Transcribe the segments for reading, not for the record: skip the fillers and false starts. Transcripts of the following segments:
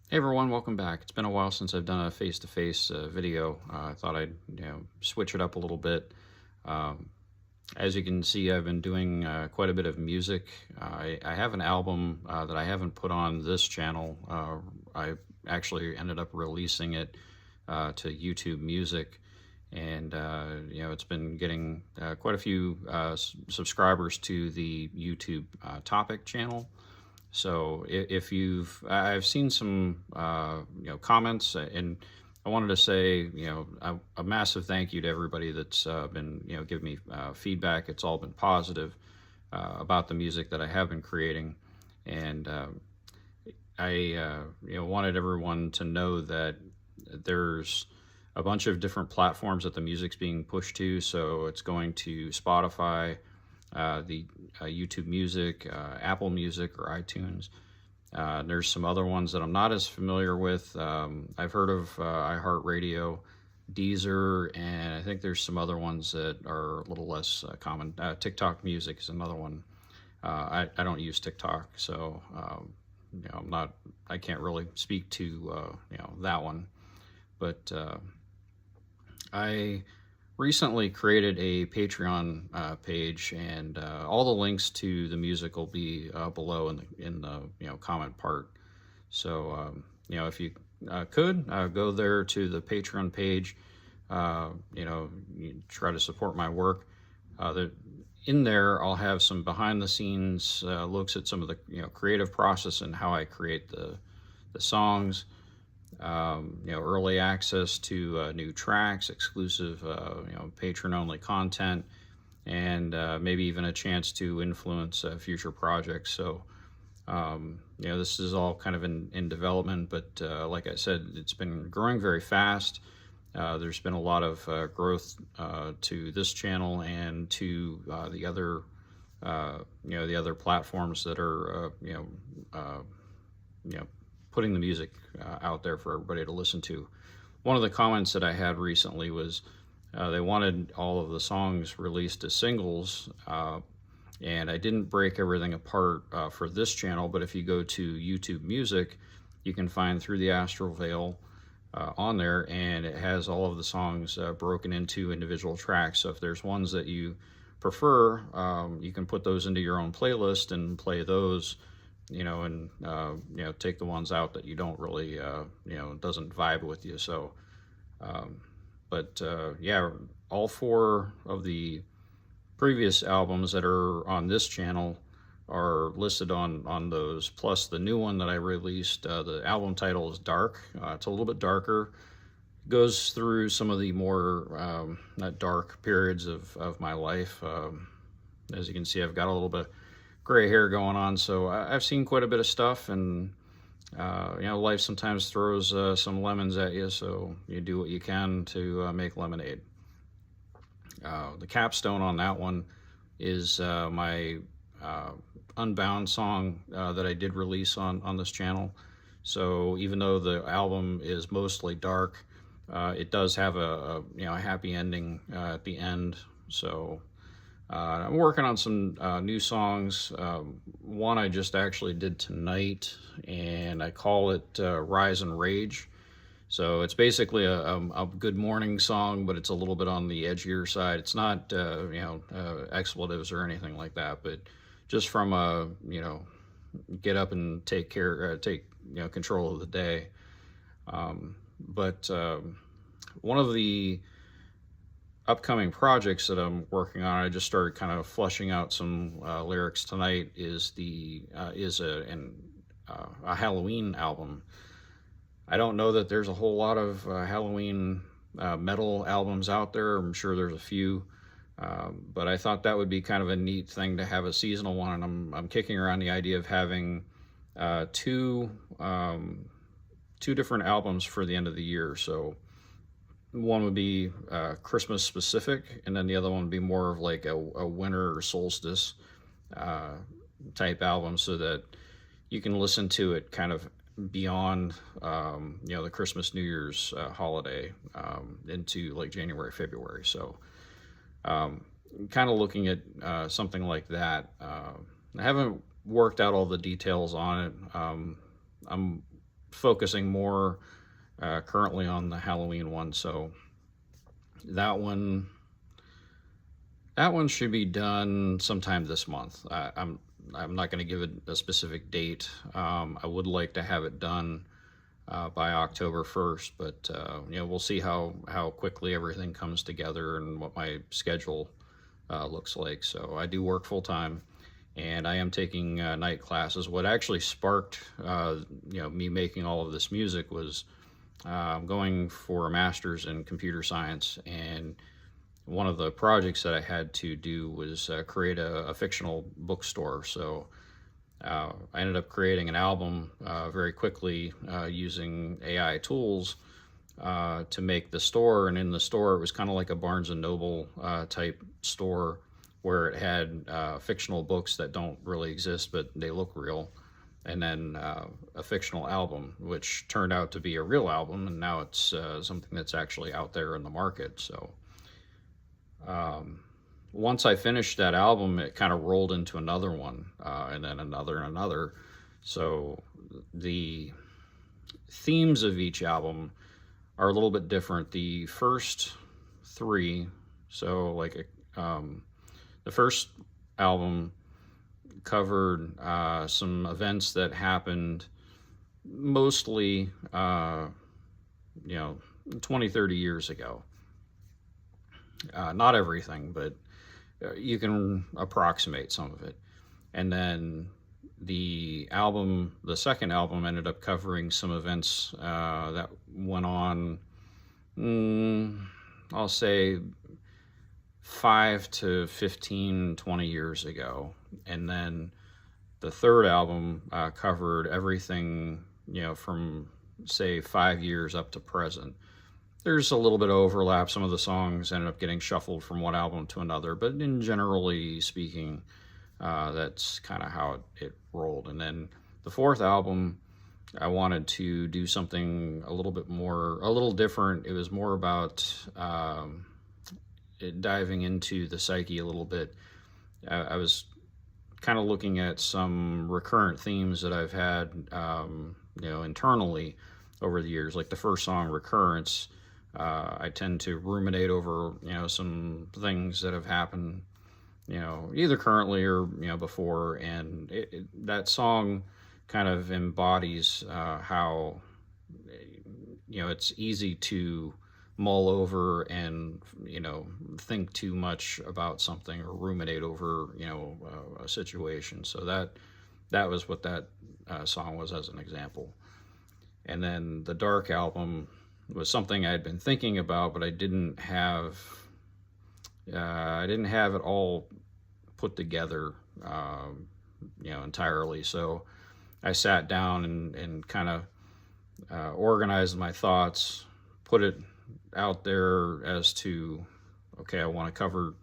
Hey everyone, welcome back. It's been a while since I've done a face-to-face video. I thought I'd switch it up a little bit. Um, as you can see, I've been doing quite a bit of music. I have an album that I haven't put on this channel. I actually ended up releasing it to YouTube Music, and it's been getting quite a few subscribers to the YouTube Topic channel. So if I've seen some, comments, and I wanted to say, a massive thank you to everybody that's been, giving me feedback. It's all been positive about the music that I have been creating, and I wanted everyone to know that there's a bunch of different platforms that the music's being pushed to. So it's going to Spotify, the YouTube Music, Apple Music, or iTunes. There's some other ones that I'm not as familiar with. I've heard of iHeartRadio, Deezer, and I think there's some other ones that are a little less common. TikTok Music is another one. I don't use TikTok, so I can't really speak to that one. But I recently created a Patreon page, and all the links to the music will be below in the comment part. So if you could go there to the Patreon page, you try to support my work. In there, I'll have some behind the scenes looks at some of the creative process and how I create the songs. Early access to new tracks, exclusive, patron-only content, and maybe even a chance to influence future projects. So, this is all kind of in development, but like I said, it's been growing very fast. There's been a lot of growth to this channel and to the other platforms that are, putting the music out there for everybody to listen to. One of the comments that I had recently was they wanted all of the songs released as singles, and I didn't break everything apart for this channel, but if you go to YouTube Music, you can find Through the Astral Veil on there, and it has all of the songs broken into individual tracks. So if there's ones that you prefer, you can put those into your own playlist and play those, and take the ones out that you don't really, doesn't vibe with you. So, but yeah, all four of the previous albums that are on this channel are listed on those, plus the new one that I released. The album title is Dark. It's a little bit darker, goes through some of the more dark periods of my life. As you can see, I've got a little bit gray hair going on, so I've seen quite a bit of stuff, and life sometimes throws some lemons at you, so you do what you can to make lemonade. The capstone on that one is my Unbound song that I did release on this channel. So even though the album is mostly dark, it does have a happy ending at the end. So I'm working on some new songs. One I just actually did tonight, and I call it Rise and Rage. So it's basically a good morning song, but it's a little bit on the edgier side. It's not expletives or anything like that, but just from a get up and take control of the day. But one of the upcoming projects that I'm working on, I just started kind of fleshing out some lyrics tonight. Is a Halloween album. I don't know that there's a whole lot of Halloween metal albums out there. I'm sure there's a few, but I thought that would be kind of a neat thing to have a seasonal one. And I'm kicking around the idea of having two different albums for the end of the year. So one would be Christmas specific, and then the other one would be more of like a winter or solstice type album, so that you can listen to it kind of beyond the Christmas New Year's holiday into like January, February. So kind of looking at something like that. I haven't worked out all the details on it. I'm focusing more currently on the Halloween one. So that one that one should be done sometime this month. I'm not going to give it a specific date. I would like to have it done by October 1st, but we'll see how quickly everything comes together and what my schedule looks like. So I do work full time, and I am taking night classes. What actually sparked me making all of this music was going for a master's in computer science, and one of the projects that I had to do was create a fictional bookstore. So I ended up creating an album very quickly using AI tools to make the store. And in the store, it was kind of like a Barnes and Noble type store where it had fictional books that don't really exist, but they look real. And then a fictional album, which turned out to be a real album. And now it's something that's actually out there in the market. So once I finished that album, it kind of rolled into another one, and then another and another. So the themes of each album are a little bit different. The first three, so like the first album covered some events that happened mostly 20, 30 years ago. Not everything, but you can approximate some of it. And then the second album ended up covering some events that went on, I'll say 5 to 15, 20 years ago. And then the third album covered everything, from say 5 years up to present. There's a little bit of overlap. Some of the songs ended up getting shuffled from one album to another, but in generally speaking, that's kind of how it rolled. And then the fourth album, I wanted to do something a little different. It was more about diving into the psyche a little bit. I was kind of looking at some recurrent themes that I've had, internally over the years. Like the first song, Recurrence, I tend to ruminate over, some things that have happened, either currently or, before. And that song kind of embodies how, it's easy to mull over and, think too much about something or ruminate over, a situation. So that was what that song was as an example. And then the Dark album was something I had been thinking about, but I didn't have it all put together, entirely. So I sat down and kind of organized my thoughts, put it out there as to, okay, I want to cover,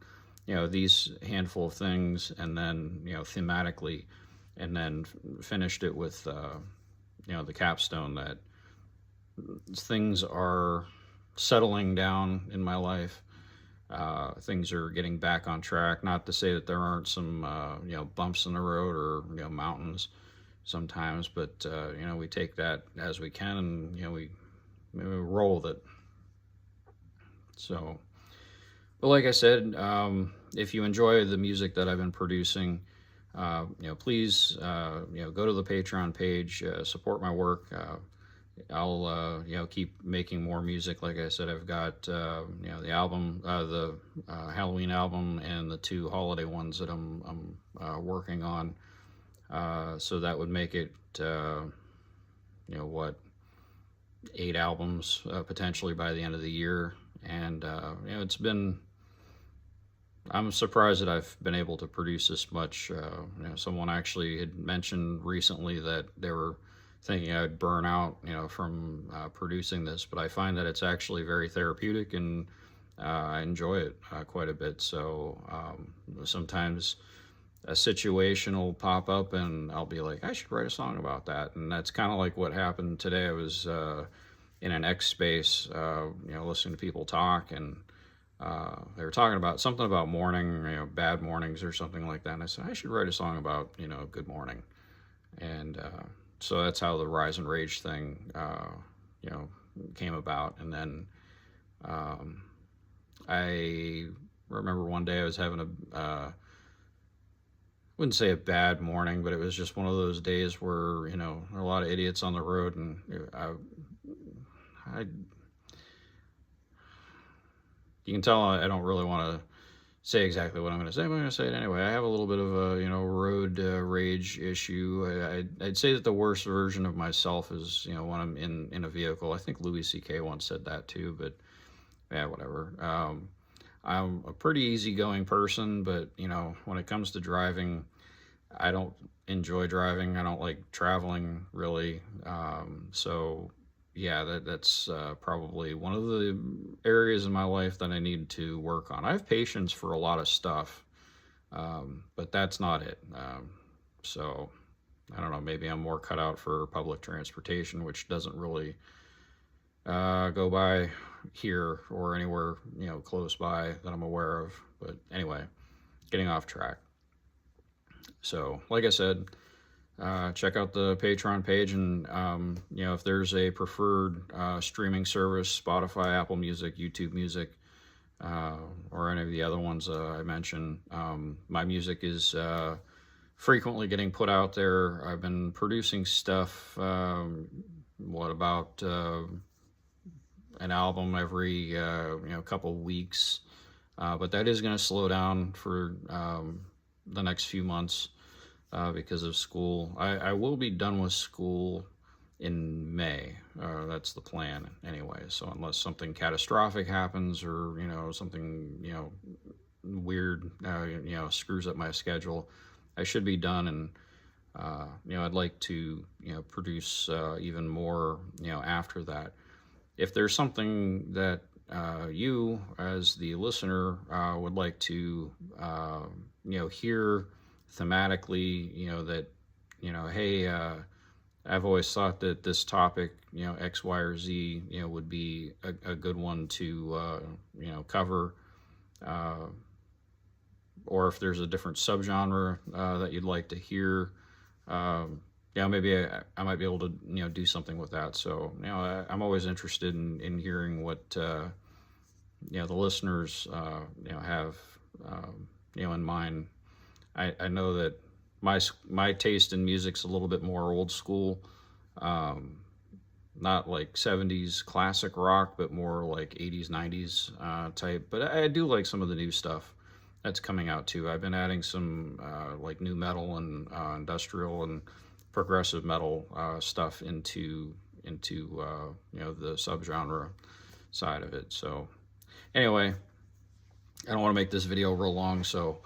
these handful of things, and then, thematically, and then finished it with, the capstone that things are settling down in my life. Things are getting back on track. Not to say that there aren't some, bumps in the road or, mountains sometimes, but, we take that as we can, and, we roll with it. So, but like I said, if you enjoy the music that I've been producing, please, go to the Patreon page, support my work. I'll, keep making more music. Like I said, I've got, the album, the Halloween album, and the 2 holiday ones that I'm working on. So that would make it, 8 albums potentially by the end of the year. And, I'm surprised that I've been able to produce this much. Someone actually had mentioned recently that they were thinking I'd burn out, from producing this, but I find that it's actually very therapeutic, and I enjoy it quite a bit. So sometimes a situation will pop up, and I'll be like, I should write a song about that. And that's kind of like what happened today. I was in an X space, listening to people talk, and they were talking about something about morning, bad mornings or something like that. And I said, I should write a song about, good morning. And so that's how the Rise and Rage thing, you know, came about. And then I remember one day I was having wouldn't say a bad morning, but it was just one of those days where, you know, there are a lot of idiots on the road, and I you can tell I don't really want to say exactly what I'm going to say, but I'm going to say it anyway. I have a little bit of a, you know, road rage issue. I'd say that the worst version of myself is, you know, when I'm in a vehicle. I think Louis C.K. once said that too, but yeah, whatever. I'm a pretty easygoing person, but, you know, when it comes to driving, I don't enjoy driving. I don't like traveling really. So yeah, that's probably one of the areas in my life that I need to work on. I have patience for a lot of stuff, but that's not it. So I don't know, maybe I'm more cut out for public transportation, which doesn't really go by here or anywhere, you know, close by that I'm aware of. But anyway, getting off track. So like I said, check out the Patreon page, and you know, if there's a preferred streaming service, Spotify, Apple Music, YouTube Music, or any of the other ones I mentioned, my music is frequently getting put out there. I've been producing stuff, what about an album every you know, couple weeks, but that is going to slow down for the next few months. Because of school. I will be done with school in May. That's the plan anyway. So unless something catastrophic happens, or, you know, something, you know, weird, you know, screws up my schedule, I should be done. And you know, I'd like to, you know, produce even more, you know, after that. If there's something that you as the listener would like to you know, hear thematically, you know, that, you know, hey, I've always thought that this topic, you know, X, Y, or Z, you know, would be a good one to, you know, cover, or if there's a different subgenre that you'd like to hear, yeah, maybe I might be able to, you know, do something with that. So, you know, I'm always interested in hearing what, you know, the listeners, you know, have, you know, in mind. I know that my taste in music's a little bit more old school, not like 70s classic rock, but more like 80s, 90s type. But I do like some of the new stuff that's coming out too. I've been adding some like new metal and industrial and progressive metal stuff into you know, the subgenre side of it. So anyway, I don't want to make this video real long, so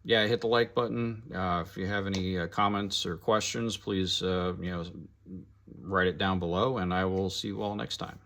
yeah, hit the like button. If you have any comments or questions, please you know, write it down below, and I will see you all next time.